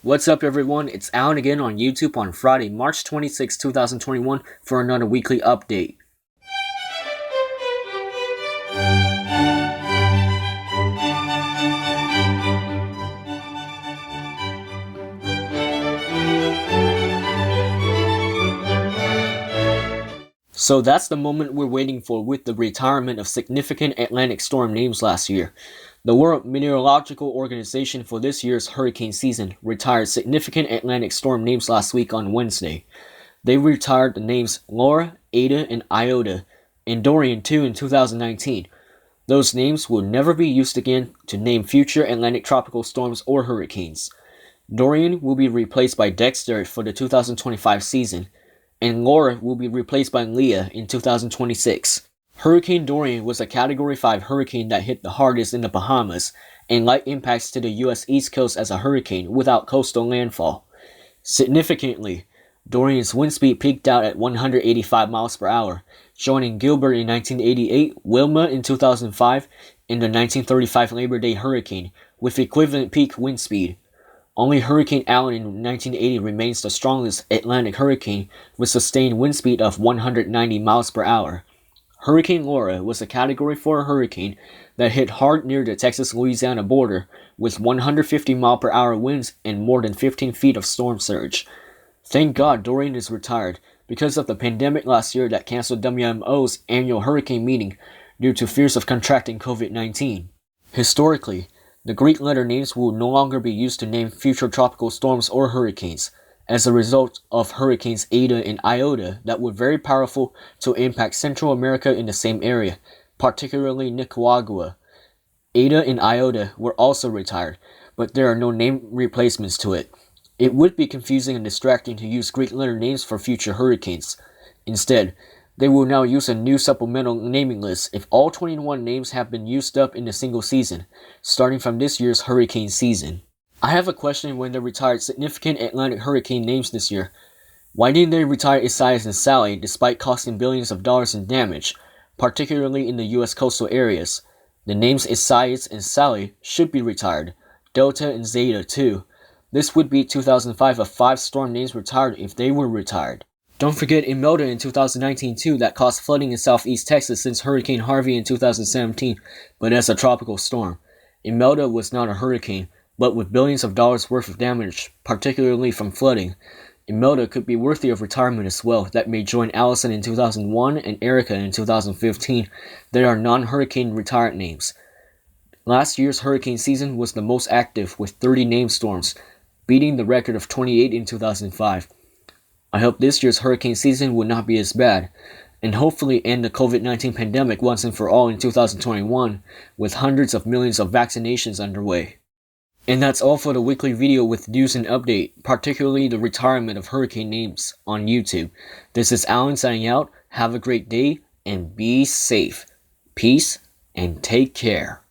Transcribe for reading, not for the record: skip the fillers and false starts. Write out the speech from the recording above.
What's up everyone, it's Alan again on YouTube on Friday, March 26, 2021 for another weekly update. So that's the moment we're waiting for with the retirement of significant Atlantic storm names last year. The World Meteorological Organization for this year's hurricane season retired significant Atlantic storm names last week on Wednesday. They retired the names Laura, Eta, and Iota, and Dorian too in 2019. Those names will never be used again to name future Atlantic tropical storms or hurricanes. Dorian will be replaced by Dexter for the 2025 season, and Laura will be replaced by Leah in 2026. Hurricane Dorian was a Category 5 hurricane that hit the hardest in the Bahamas and light impacts to the U.S. East Coast as a hurricane without coastal landfall. Significantly, Dorian's wind speed peaked out at 185 miles per hour, joining Gilbert in 1988, Wilma in 2005, and the 1935 Labor Day hurricane, with equivalent peak wind speed. Only Hurricane Allen in 1980 remains the strongest Atlantic hurricane with sustained wind speed of 190 miles per hour. Hurricane Laura was a Category 4 hurricane that hit hard near the Texas-Louisiana border with 150 mile per hour winds and more than 15 feet of storm surge. Thank God Dorian is retired because of the pandemic last year that canceled WMO's annual hurricane meeting due to fears of contracting COVID-19. Historically, the Greek letter names will no longer be used to name future tropical storms or hurricanes, as a result of Hurricanes Eta and Iota that were very powerful to impact Central America in the same area, particularly Nicaragua. Eta and Iota were also retired, but there are no name replacements to it. It would be confusing and distracting to use Greek letter names for future hurricanes. Instead, they will now use a new supplemental naming list if all 21 names have been used up in a single season, starting from this year's hurricane season. I have a question when they retired significant Atlantic hurricane names this year. Why didn't they retire Isaias and Sally despite costing billions of dollars in damage, particularly in the US coastal areas? The names Isaias and Sally should be retired, Delta and Zeta too. This would be 2005 of 5 storm names retired if they were retired. Don't forget Imelda in 2019 too that caused flooding in southeast Texas since Hurricane Harvey in 2017, but as a tropical storm. Imelda was not a hurricane, but with billions of dollars worth of damage, particularly from flooding. Imelda could be worthy of retirement as well. That may join Allison in 2001 and Erica in 2015. They are non-hurricane retired names. Last year's hurricane season was the most active with 30 named storms, beating the record of 28 in 2005. I hope this year's hurricane season will not be as bad, and hopefully end the COVID-19 pandemic once and for all in 2021, with hundreds of millions of vaccinations underway. And that's all for the weekly video with news and update, particularly the retirement of hurricane names on YouTube. This is Alan signing out. Have a great day and be safe. Peace and take care.